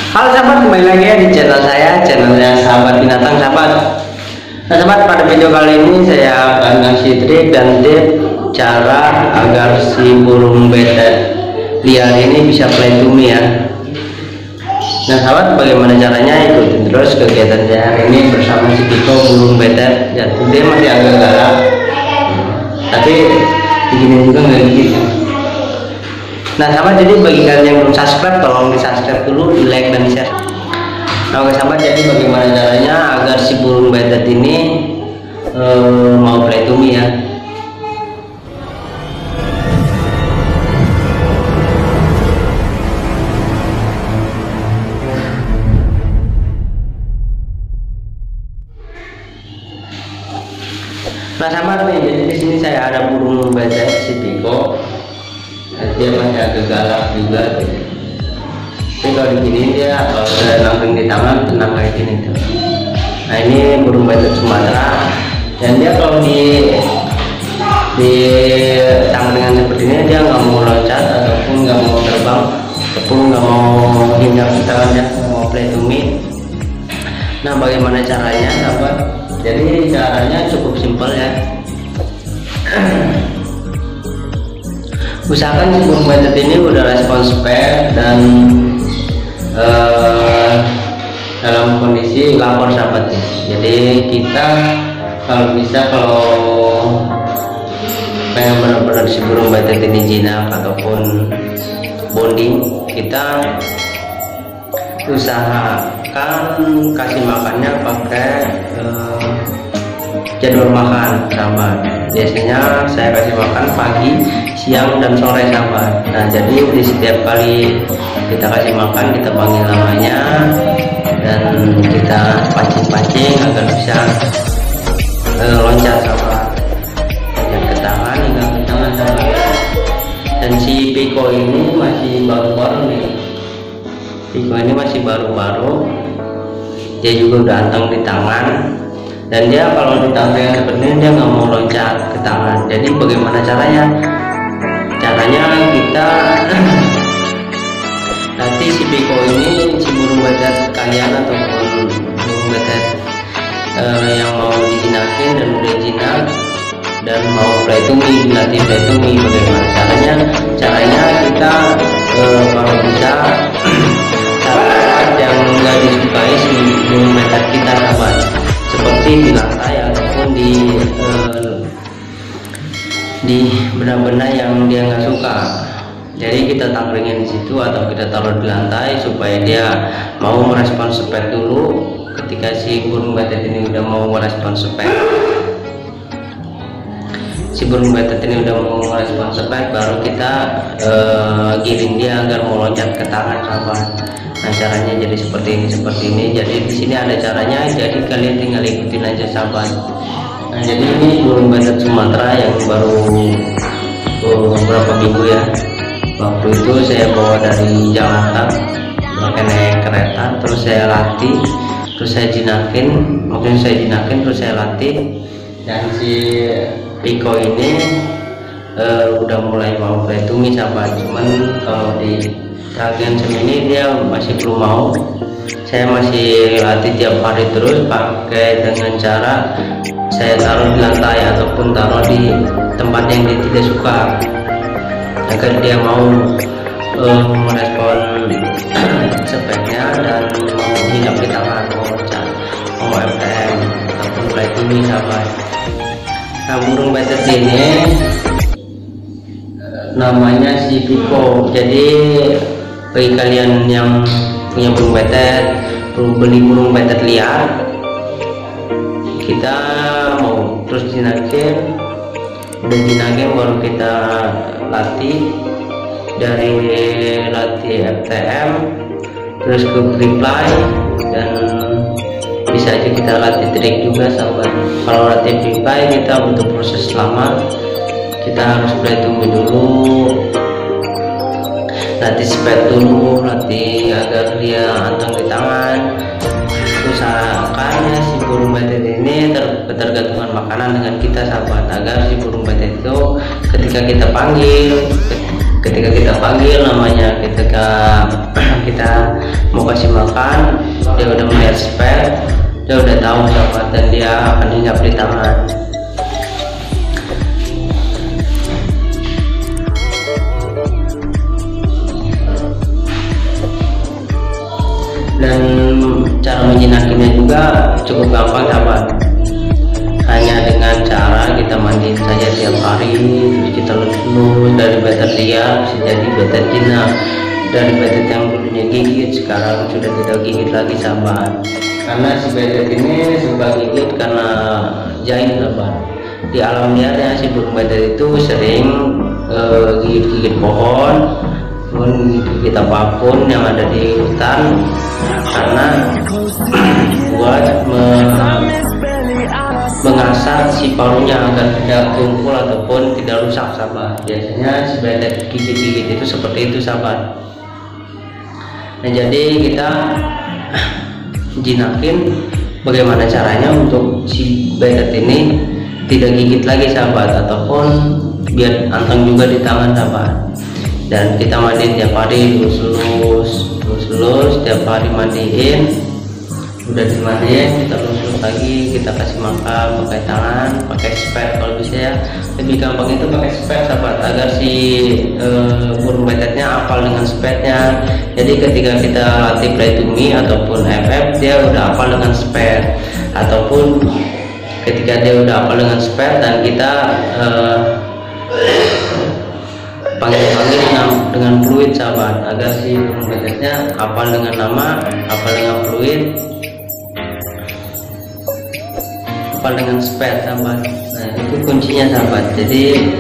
Halo sahabat, kembali lagi ya di channel saya, channelnya Sahabat Binatang Sahabat. Nah sahabat, pada video kali ini saya akan ngasih trik dan tip cara agar si burung betet liar ini bisa play to me ya. Nah sahabat, bagaimana caranya? Ikutin terus kegiatan saya hari ini bersama si Piko burung betet. Ya, dia masih agak galak, tapi begini juga nggak gitu. Nah sahabat, jadi bagi kalian yang belum subscribe, tolong di subscribe dulu, di like dan di share. Nah oke sahabat, jadi bagaimana caranya agar si burung betet ini mau play to me ya. Nah sahabat nih, jadi di sini saya ada burung betet si Piko. Dia masih agak galak juga gitu. Tapi kalau begini dia kalau udah langsung di tangan tenang kayak gini tuh. Nah ini burung betet Sumatera, dan dia kalau di tangan dengan seperti ini dia nggak mau loncat ataupun nggak mau terbang ataupun nggak mau hinggap di tangannya, mau play to me. Nah bagaimana caranya sahabat? Jadi caranya cukup simpel ya. Usahakan si burung betet ini udah respons pair dan dalam kondisi lapor sahabat ya. Jadi kita kalau bisa, kalau pengen benar-benar si burung betet ini jinak ataupun bonding, kita usahakan kasih makannya pakai jadwal makan sahabat. Biasanya saya kasih makan pagi, siang, dan sore sahabat. Nah jadi di setiap kali kita kasih makan, kita panggil namanya dan kita pancing-pancing agar bisa loncat sahabat, dan ke tangan hingga ke tangan sahabat. Dan si Piko ini masih baru-baru nih. Piko ini masih baru-baru, dia juga udah anteng di tangan. Dan dia kalau ditangkap yang seperti ini dia nggak mau loncat ke tangan. Jadi bagaimana caranya? Caranya kita nanti si Piko ini, si burung betet kalian ataupun burung betet yang mau dijinakin dan udah jinak dan mau play to me, nanti play to me, bagaimana caranya? Caranya kita kalau bisa cara yang nggak disukai si burung betet kita sahabat, seperti di lantai ataupun di benda-benda yang dia nggak suka. Jadi kita tangkringin di situ atau kita taruh di lantai supaya dia mau merespon spek dulu. Ketika si burung betet ini udah mau merespon spek, baru kita giring dia agar mau loncat ke tangan sahabat. Nah caranya jadi seperti ini. Jadi di sini ada caranya, jadi kalian tinggal ikutin aja sahabat. Nah jadi ini burung betet Sumatera yang baru beberapa minggu ya. Waktu itu saya bawa dari Jakarta pakai naik kereta, terus saya latih, terus saya jinakin, terus saya latih. Dan si Piko ini udah mulai mau play to me sahabat. Cuman kalau di bagian sini dia masih belum mau. Saya masih latih tiap hari terus pakai dengan cara saya taruh di lantai ataupun taruh di tempat yang dia tidak suka agar dia mau merespon speknya dan mau hinggap di tangan, mau FTM ataupun play to me sahabat. Nah burung betet ini namanya si Piko. Jadi bagi kalian yang punya burung betet, beli burung betet liar, kita mau terus jinakin, udah jinakin baru kita latih, dari latih FTM terus ke reply, dan bisa aja kita latih trik juga sahabat. Kalau latih reply kita butuh proses lama, kita harus play to me dulu, latih spek dulu, latih agar dia anteng di tangan. Usahakan ya si burung betet ini ketergantungan makanan dengan kita sahabat, agar si burung betet itu ketika kita panggil ketika kita panggil namanya, ketika kita mau kasih makan, dia udah melihat spare, dia udah tahu sahabat, dan dia akan hinggap di tangan. Dan cara menjinakinya juga cukup gampang sahabat, hanya dengan cara kita mandiin saja tiap hari, terus kita lulus dari betet dia, bisa jadi betet jinak. Dari betet yang dulunya gigit sekarang sudah tidak gigit lagi sahabat, karena si betet ini suka gigit karena jahit sahabat. Di alam liarnya si burung betet itu sering gigit-gigit pohon, gigit apapun yang ada di hutan, karena buat mengasah si paruhnya agar tidak tumpul ataupun tidak rusak sahabat. Biasanya si betet gigit-gigit itu seperti itu sahabat. Nah, jadi kita jinakin bagaimana caranya untuk si betet ini tidak gigit lagi sahabat, ataupun biar anteng juga di tangan sahabat. Dan kita mandiin tiap hari, lulus tiap hari mandiin, udah dimandiin kita lulus lagi, kita kasih makan pakai tangan, pakai spare kalau bisa ya. Lebih gampang itu pakai spare sahabat, agar si burung betetnya hafal dengan spare-nya. Jadi ketika kita latih play to me ataupun FF, dia udah hafal dengan spare, ataupun ketika dia udah hafal dengan spare dan kita panggil-panggil dengan fluid sahabat, agar si burung betetnya hafal dengan nama, hafal dengan fluid, hafal dengan spare sahabat. Nah, itu kuncinya sahabat. Jadi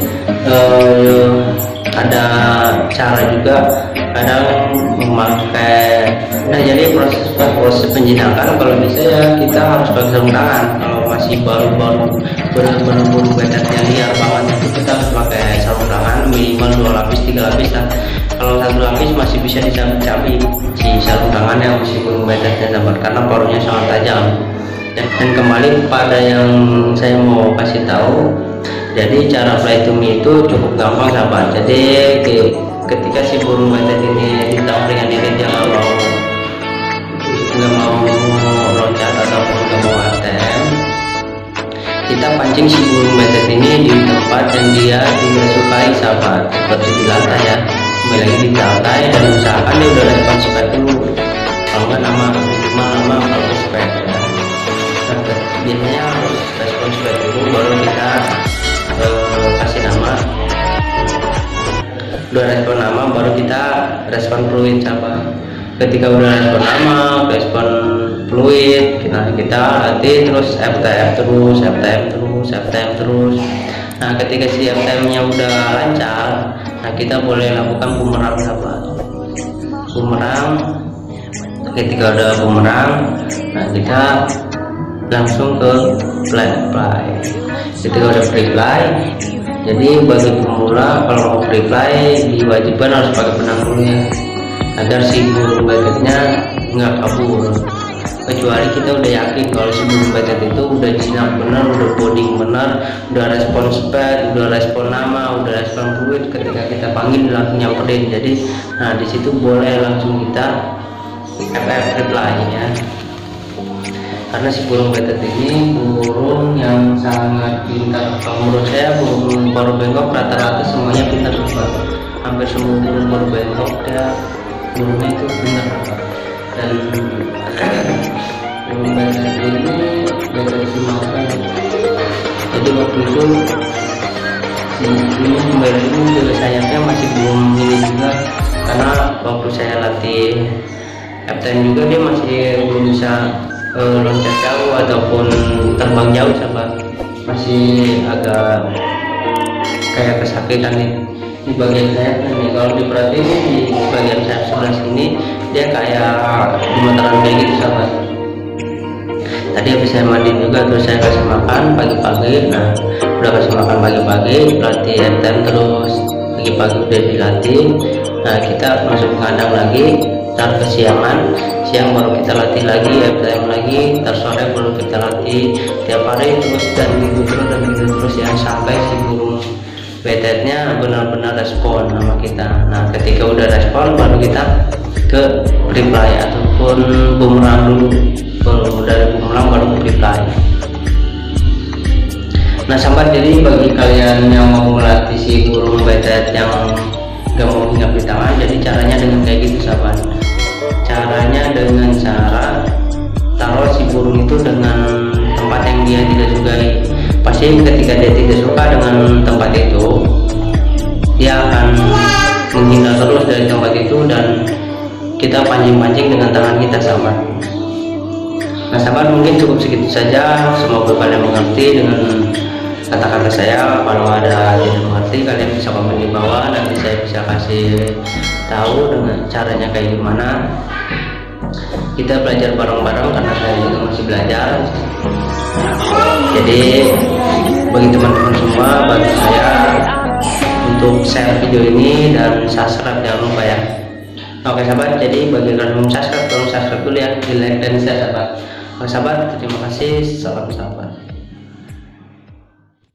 ada cara juga kadang memakai, nah jadi proses penjinakan kalau bisa ya kita harus pakai sarung tangan. Kalau masih baru-baru benar-benar burung betet yang liar banget itu kita harus pakai sarung tangan minimal 2 lapis 3 lapis lah. Kalau 1 lapis masih bisa dicabik si sarung tangan yang si burung betetnya sahabat, karena paruhnya sangat tajam. Dan kembali pada yang saya mau kasih tahu, jadi cara play to me itu cukup gampang sahabat. Jadi ketika si burung betet ini ditangkap dengan diri, dia nggak mau loncat ataupun nggak mau ATM, kita pancing si burung betet ini di tempat yang dia tidak sukai sahabat, seperti di lantai ya, kembali lagi di lantai, dan usahakan dia udah respon spek dulu, kalau nggak minimal nama kalau spek ya. Biasanya harus respon spek dulu, baru kita kasih nama. Udah respon nama baru kita respon fluid sahabat. Ketika udah respon nama, respon fluid, kita latih terus FTM terus. Nah, ketika si FTM nya udah lancar, nah kita boleh lakukan bumerang sahabat. Bumerang, ketika udah bumerang, nah kita langsung ke play. Ketika udah free play, jadi bagi pemula kalau mau free play diwajibkan harus pakai benang dulu ya, agar si burung betetnya nggak kabur. Kecuali kita udah yakin kalau si burung betet itu udah jinak bener, udah bonding bener, udah respon spare, udah respon nama, udah respon fluid, ketika kita panggil langsung nyamperin. Jadi nah disitu boleh langsung kita FF reply ya, karena si burung betet ini burung yang sangat pintar. Kalau menurut saya burung baru bengkok rata-rata semuanya pintar sahabat. Hampir semua burung baru bengkok dia burungnya itu pintar sahabat. Dan burung betet ini dari Sumatera. Jadi waktu itu ini kembali ini juga sayapnya masih belum ini juga, karena waktu saya latih FTN juga dia masih belum bisa loncat jauh ataupun terbang jauh sahabat, masih agak kayak kesakitan di bagian sayap nih. Kalau diperhatiin di bagian sayap sebelah sini dia kayak gemeteran kayak gitu sahabat. Tadi habis saya mandi juga, terus saya kasih makan pagi-pagi. Nah udah kasih makan pagi-pagi, latih FTM terus pagi-pagi udah dilatih. Nah kita masuk ke kandang lagi, ntar kesiangan, siang baru kita latih lagi FTM lagi, ntar sore baru kita latih tiap hari terus, dan gitu terus ya, sampai si burung betetnya benar-benar respon sama kita. Nah ketika udah respon baru kita ke reply ataupun bumerang dulu, baru dari bumerang baru ke reply. Nah sahabat, jadi bagi kalian yang mau melatih si burung betet yang gak mau hinggap di tangan, jadi caranya dengan kayak gitu sahabat. Caranya dengan cara taruh si burung itu dengan tempat yang dia tidak sukai. Pasti ketika dia tidak suka dengan tempat itu, dia akan menghindar terus dari tempat itu dan kita pancing-pancing dengan tangan kita sahabat. Nah sahabat, mungkin cukup segitu saja, semoga kalian mengerti dengan kata-kata saya. Kalau ada tidak mengerti, kalian bisa komen di bawah, nanti saya bisa kasih tahu dengan caranya kayak gimana. Kita belajar bareng-bareng karena saya juga masih belajar. Jadi bagi teman-teman semua, bantu saya untuk share video ini dan subscribe, jangan lupa ya. Oke sahabat, jadi bagi kalian yang belum subscribe, tolong subscribe dulu ya, di like dan share sahabat. Oke sahabat, terima kasih, salam sahabat.